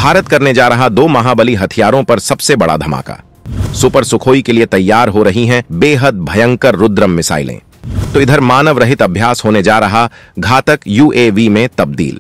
भारत करने जा रहा 2 महाबली हथियारों पर सबसे बड़ा धमाका। सुपर सुखोई के लिए तैयार हो रही हैं बेहद भयंकर रुद्रम मिसाइलें। तो इधर मानव रहित अभ्यास होने जा रहा घातक यूएवी में तब्दील।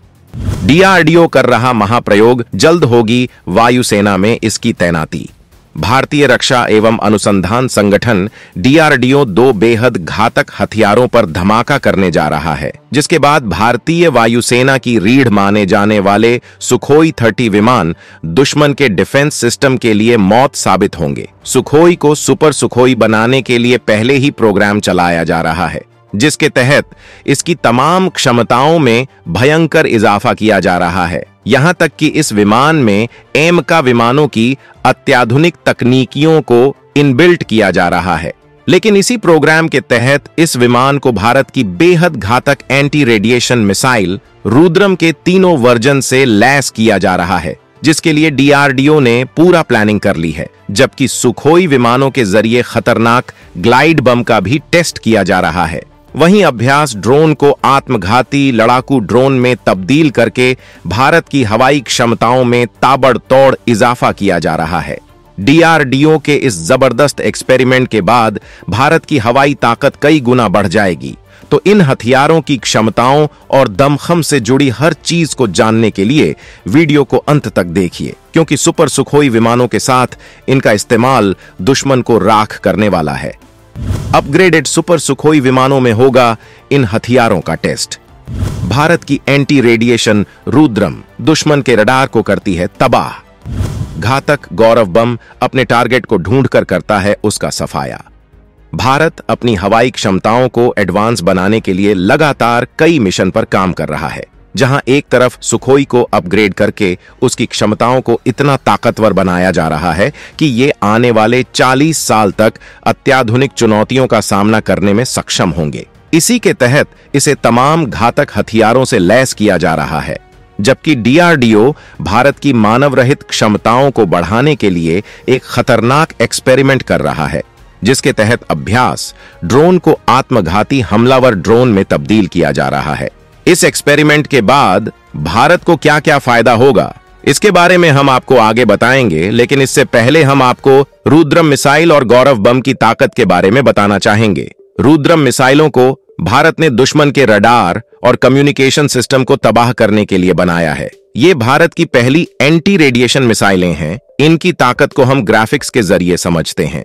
डीआरडीओ कर रहा महाप्रयोग, जल्द होगी वायुसेना में इसकी तैनाती। भारतीय रक्षा एवं अनुसंधान संगठन डीआरडीओ 2 बेहद घातक हथियारों पर धमाका करने जा रहा है, जिसके बाद भारतीय वायुसेना की रीढ़ माने जाने वाले सुखोई 30 विमान दुश्मन के डिफेंस सिस्टम के लिए मौत साबित होंगे। सुखोई को सुपर सुखोई बनाने के लिए पहले ही प्रोग्राम चलाया जा रहा है, जिसके तहत इसकी तमाम क्षमताओं में भयंकर इजाफा किया जा रहा है। यहां तक कि इस विमान में एमका विमानों की अत्याधुनिक तकनीकियों को इनबिल्ट किया जा रहा है। लेकिन इसी प्रोग्राम के तहत इस विमान को भारत की बेहद घातक एंटी रेडिएशन मिसाइल रुद्रम के तीनों वर्जन से लैस किया जा रहा है, जिसके लिए डीआरडीओ ने पूरा प्लानिंग कर ली है। जबकि सुखोई विमानों के जरिए खतरनाक ग्लाइड बम का भी टेस्ट किया जा रहा है। वहीं अभ्यास ड्रोन को आत्मघाती लड़ाकू ड्रोन में तब्दील करके भारत की हवाई क्षमताओं में ताबड़तोड़ इजाफा किया जा रहा है। डीआरडीओ के इस जबरदस्त एक्सपेरिमेंट के बाद भारत की हवाई ताकत कई गुना बढ़ जाएगी। तो इन हथियारों की क्षमताओं और दमखम से जुड़ी हर चीज को जानने के लिए वीडियो को अंत तक देखिए, क्योंकि सुपर सुखोई विमानों के साथ इनका इस्तेमाल दुश्मन को राख करने वाला है। अपग्रेडेड सुपर सुखोई विमानों में होगा इन हथियारों का टेस्ट। भारत की एंटी रेडिएशन रुद्रम दुश्मन के रडार को करती है तबाह। घातक गौरव बम अपने टारगेट को ढूंढकर करता है उसका सफाया। भारत अपनी हवाई क्षमताओं को एडवांस बनाने के लिए लगातार कई मिशन पर काम कर रहा है, जहां एक तरफ सुखोई को अपग्रेड करके उसकी क्षमताओं को इतना ताकतवर बनाया जा रहा है कि ये आने वाले 40 साल तक अत्याधुनिक चुनौतियों का सामना करने में सक्षम होंगे। इसी के तहत इसे तमाम घातक हथियारों से लैस किया जा रहा है। जबकि डीआरडीओ भारत की मानव रहित क्षमताओं को बढ़ाने के लिए एक खतरनाक एक्सपेरिमेंट कर रहा है, जिसके तहत अभ्यास ड्रोन को आत्मघाती हमलावर ड्रोन में तब्दील किया जा रहा है। इस एक्सपेरिमेंट के बाद भारत को क्या क्या फायदा होगा, इसके बारे में हम आपको आगे बताएंगे। लेकिन इससे पहले हम आपको रुद्रम मिसाइल और गौरव बम की ताकत के बारे में बताना चाहेंगे। रुद्रम मिसाइलों को भारत ने दुश्मन के रडार और कम्युनिकेशन सिस्टम को तबाह करने के लिए बनाया है। ये भारत की पहली एंटी रेडिएशन मिसाइलें हैं। इनकी ताकत को हम ग्राफिक्स के जरिए समझते हैं।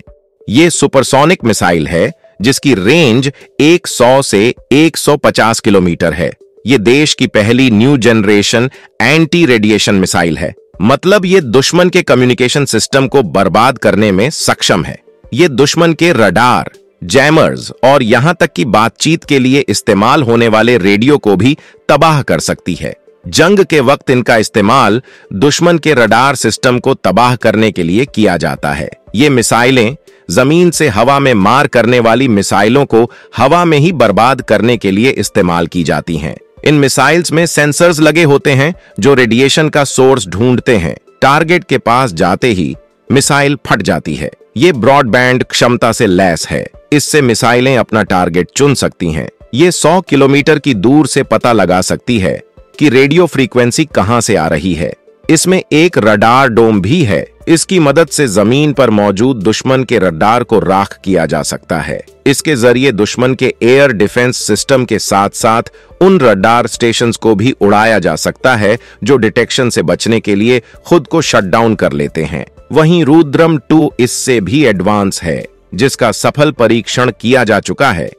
ये सुपरसोनिक मिसाइल है, जिसकी रेंज 100 से 150 किलोमीटर है। ये देश की पहली new generation anti radiation missile है। मतलब ये दुश्मन के कम्युनिकेशन सिस्टम को बर्बाद करने में सक्षम है। ये दुश्मन के रडार, जैमर्स और यहां तक कि बातचीत के लिए इस्तेमाल होने वाले रेडियो को भी तबाह कर सकती है। जंग के वक्त इनका इस्तेमाल दुश्मन के रडार सिस्टम को तबाह करने के लिए किया जाता है। ये मिसाइलें जमीन से हवा में मार करने वाली मिसाइलों को हवा में ही बर्बाद करने के लिए इस्तेमाल की जाती हैं। इन मिसाइल्स में सेंसर्स लगे होते हैं जो रेडिएशन का सोर्स ढूंढते हैं। टारगेट के पास जाते ही मिसाइल फट जाती है। ये ब्रॉडबैंड क्षमता से लैस है। इससे मिसाइलें अपना टारगेट चुन सकती हैं। ये 100 किलोमीटर की दूर से पता लगा सकती है कि रेडियो फ्रीक्वेंसी कहां से आ रही है। इसमें एक रडार डोम भी है। इसकी मदद से जमीन पर मौजूद दुश्मन के रडार को राख किया जा सकता है। इसके जरिए दुश्मन के एयर डिफेंस सिस्टम के साथ साथ उन रडार स्टेशंस को भी उड़ाया जा सकता है जो डिटेक्शन से बचने के लिए खुद को शटडाउन कर लेते हैं। वहीं रुद्रम 2 इससे भी एडवांस है, जिसका सफल परीक्षण किया जा चुका है।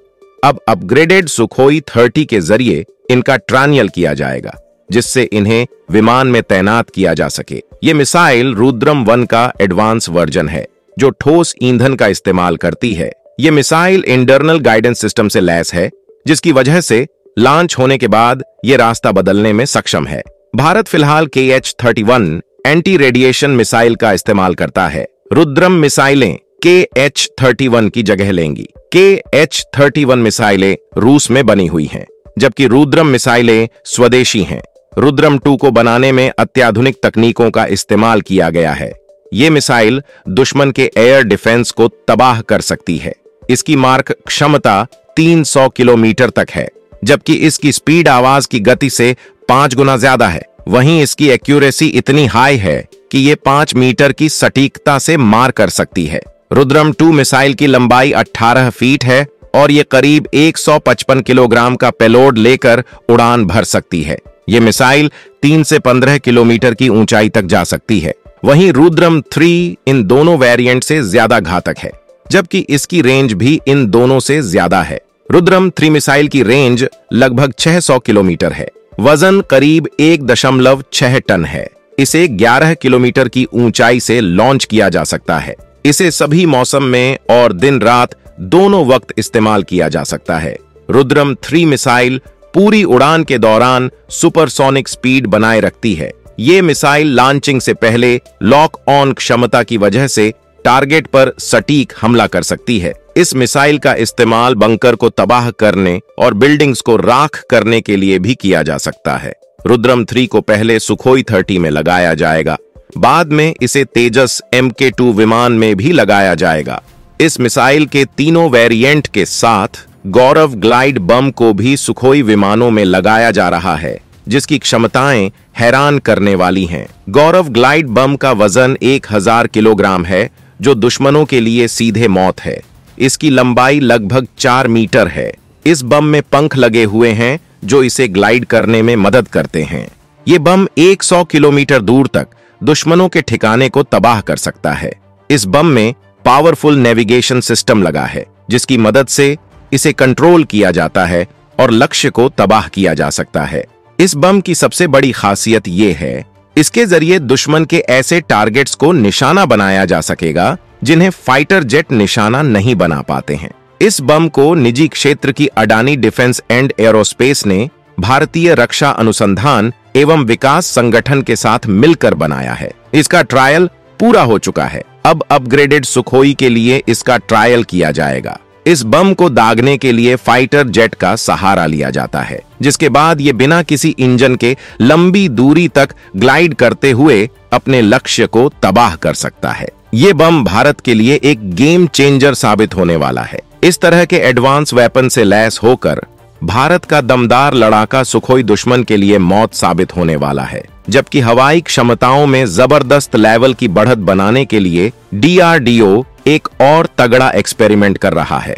अब अपग्रेडेड सुखोई 30 के जरिए इनका ट्रायल किया जाएगा, जिससे इन्हें विमान में तैनात किया जा सके। ये मिसाइल रुद्रम 1 का एडवांस वर्जन है, जो ठोस ईंधन का इस्तेमाल करती है। ये मिसाइल इंटरनल गाइडेंस सिस्टम से लैस है, जिसकी वजह से लॉन्च होने के बाद ये रास्ता बदलने में सक्षम है। भारत फिलहाल KH-31 एंटी रेडिएशन मिसाइल का इस्तेमाल करता है। रुद्रम मिसाइलें KH-31 की जगह लेंगी। KH-31 मिसाइलें रूस में बनी हुई हैं, जबकि रुद्रम मिसाइलें स्वदेशी हैं। रुद्रम 2 को बनाने में अत्याधुनिक तकनीकों का इस्तेमाल किया गया है। ये मिसाइल दुश्मन के एयर डिफेंस को तबाह कर सकती है। इसकी मार्क क्षमता 300 किलोमीटर तक है, जबकि इसकी स्पीड आवाज की गति से 5 गुना ज्यादा है। वहीं इसकी एक्यूरेसी इतनी हाई है कि ये 5 मीटर की सटीकता से मार कर सकती है। रुद्रम 2 मिसाइल की लंबाई 18 फीट है और ये करीब 155 किलोग्राम का पेलोड लेकर उड़ान भर सकती है। ये मिसाइल 3 से 15 किलोमीटर की ऊंचाई तक जा सकती है। वहीं रुद्रम 3 इन दोनों वेरिएंट से ज्यादा घातक है, जबकि इसकी रेंज भी इन दोनों से ज्यादा है। रुद्रम 3 मिसाइल की रेंज लगभग 600 किलोमीटर है। वजन करीब 1.6 टन है। इसे 11 किलोमीटर की ऊंचाई से लॉन्च किया जा सकता है। इसे सभी मौसम में और दिन रात दोनों वक्त इस्तेमाल किया जा सकता है। रुद्रम 3 मिसाइल पूरी उड़ान के दौरान सुपरसोनिक स्पीड बनाए रखती है। ये मिसाइल लॉन्चिंग से पहले लॉक ऑन क्षमता की वजह से टारगेट पर सटीक हमला कर सकती है। इस मिसाइल का इस्तेमाल बंकर को तबाह करने और बिल्डिंग्स को राख करने के लिए भी किया जा सकता है। रुद्रम 3 को पहले सुखोई 30 में लगाया जाएगा, बाद में इसे तेजस MK2 विमान में भी लगाया जाएगा। इस मिसाइल के तीनों वेरिएंट के साथ गौरव ग्लाइड बम को भी सुखोई विमानों में लगाया जा रहा है, जिसकी क्षमताएं हैरान करने वाली हैं। गौरव ग्लाइड बम का वजन 1000 किलोग्राम है, जो दुश्मनों के लिए सीधे मौत है। इसकी लंबाई लगभग 4 मीटर है। इस बम में पंख लगे हुए हैं जो इसे ग्लाइड करने में मदद करते हैं। ये बम 100 किलोमीटर दूर तक दुश्मनों के ठिकाने को तबाह कर सकता है। इस बम में पावरफुल नेविगेशन सिस्टम लगा है, जिसकी मदद से इसे कंट्रोल किया जाता है और लक्ष्य को तबाह किया जा सकता है। इस बम की सबसे बड़ी खासियत ये है, इसके जरिए दुश्मन के ऐसे टारगेट्स को निशाना बनाया जा सकेगा जिन्हें फाइटर जेट निशाना नहीं बना पाते हैं। इस बम को निजी क्षेत्र की अडानी डिफेंस एंड एरोस्पेस ने भारतीय रक्षा अनुसंधान एवं विकास संगठन के साथ मिलकर बनाया है। इसका ट्रायल पूरा हो चुका है। अब अपग्रेडेड सुखोई के लिए इसका ट्रायल किया जाएगा। इस बम को दागने के लिए फाइटर जेट का सहारा लिया जाता है, जिसके बाद ये बिना किसी इंजन के लंबी दूरी तक ग्लाइड करते हुए अपने लक्ष्य को तबाह कर सकता है। ये बम भारत के लिए एक गेम चेंजर साबित होने वाला है। इस तरह के एडवांस वेपन से लैस होकर भारत का दमदार लड़ाका सुखोई दुश्मन के लिए मौत साबित होने वाला है, जबकि हवाई क्षमताओं में जबरदस्त लेवल की बढ़त बनाने के लिए DRDO एक और तगड़ा एक्सपेरिमेंट कर रहा है।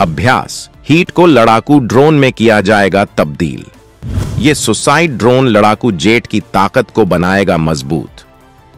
अभ्यास हीट को लड़ाकू ड्रोन में किया जाएगा तब्दील। ये सुसाइड ड्रोन लड़ाकू जेट की ताकत को बनाएगा मजबूत।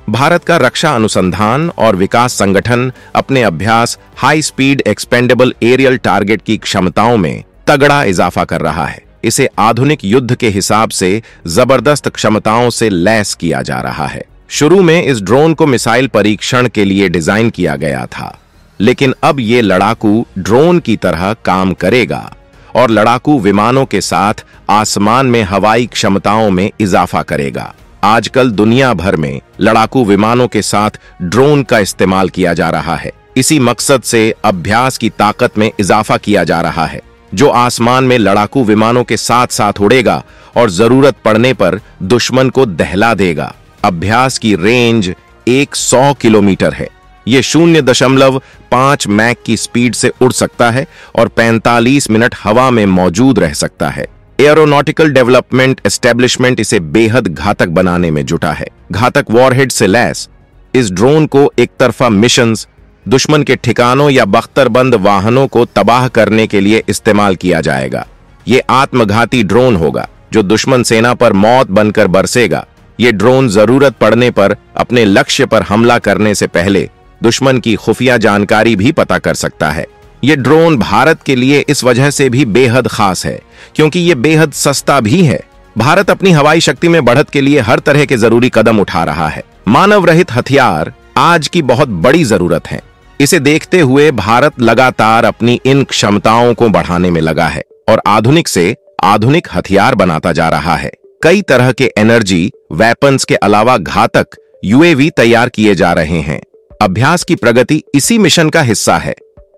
भारत का रक्षा अनुसंधान और विकास संगठन अपने अभ्यास high speed expendable aerial target की क्षमताओं में तगड़ा इजाफा कर रहा है। इसे आधुनिक युद्ध के हिसाब से जबरदस्त क्षमताओं से लैस किया जा रहा है। शुरू में इस ड्रोन को मिसाइल परीक्षण के लिए डिजाइन किया गया था, लेकिन अब ये लड़ाकू ड्रोन की तरह काम करेगा और लड़ाकू विमानों के साथ आसमान में हवाई क्षमताओं में इजाफा करेगा। आजकल दुनिया भर में लड़ाकू विमानों के साथ ड्रोन का इस्तेमाल किया जा रहा है। इसी मकसद से अभ्यास की ताकत में इजाफा किया जा रहा है, जो आसमान में लड़ाकू विमानों के साथ साथ उड़ेगा और जरूरत पड़ने पर दुश्मन को दहला देगा। अभ्यास की रेंज 100 किलोमीटर है। ये 0.5 मैक की स्पीड से उड़ सकता है और 45 मिनट हवा में मौजूद रह सकता है। एरोनॉटिकल डेवलपमेंट एस्टेब्लिशमेंट इसे बेहद घातक बनाने में जुटा है। घातक वॉरहेड से लैस इस ड्रोन को एक तरफा मिशंस, दुश्मन के ठिकानों या बख्तरबंद वाहनों को तबाह करने के लिए इस्तेमाल किया जाएगा। ये आत्मघाती ड्रोन होगा जो दुश्मन सेना पर मौत बनकर बरसेगा। ये ड्रोन जरूरत पड़ने पर अपने लक्ष्य पर हमला करने से पहले दुश्मन की खुफिया जानकारी भी पता कर सकता है। ये ड्रोन भारत के लिए इस वजह से भी बेहद खास है क्योंकि ये बेहद सस्ता भी है। भारत अपनी हवाई शक्ति में बढ़त के लिए हर तरह के जरूरी कदम उठा रहा है। मानव रहित हथियार आज की बहुत बड़ी जरूरत है। इसे देखते हुए भारत लगातार अपनी इन क्षमताओं को बढ़ाने में लगा है और आधुनिक से आधुनिक हथियार बनाता जा रहा है। कई तरह के एनर्जी वेपन्स के अलावा घातक UAV तैयार किए जा रहे हैं। अभ्यास की प्रगति इसी मिशन का हिस्सा है।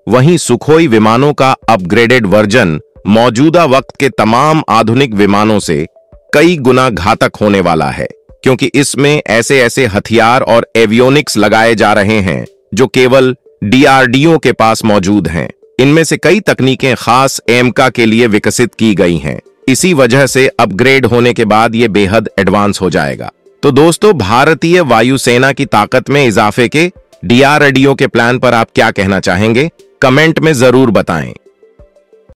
वहीं सुखोई विमानों का अपग्रेडेड वर्जन मौजूदा वक्त के तमाम आधुनिक विमानों से कई गुना घातक होने वाला है, क्योंकि इसमें ऐसे ऐसे हथियार और एवियोनिक्स लगाए जा रहे हैं जो केवल DRDO के पास मौजूद हैं। इनमें से कई तकनीकें खास एमका के लिए विकसित की गई हैं। इसी वजह से अपग्रेड होने के बाद ये बेहद एडवांस हो जाएगा। तो दोस्तों, भारतीय वायुसेना की ताकत में इजाफे के DRDO के प्लान पर आप क्या कहना चाहेंगे? कमेंट में जरूर बताएं।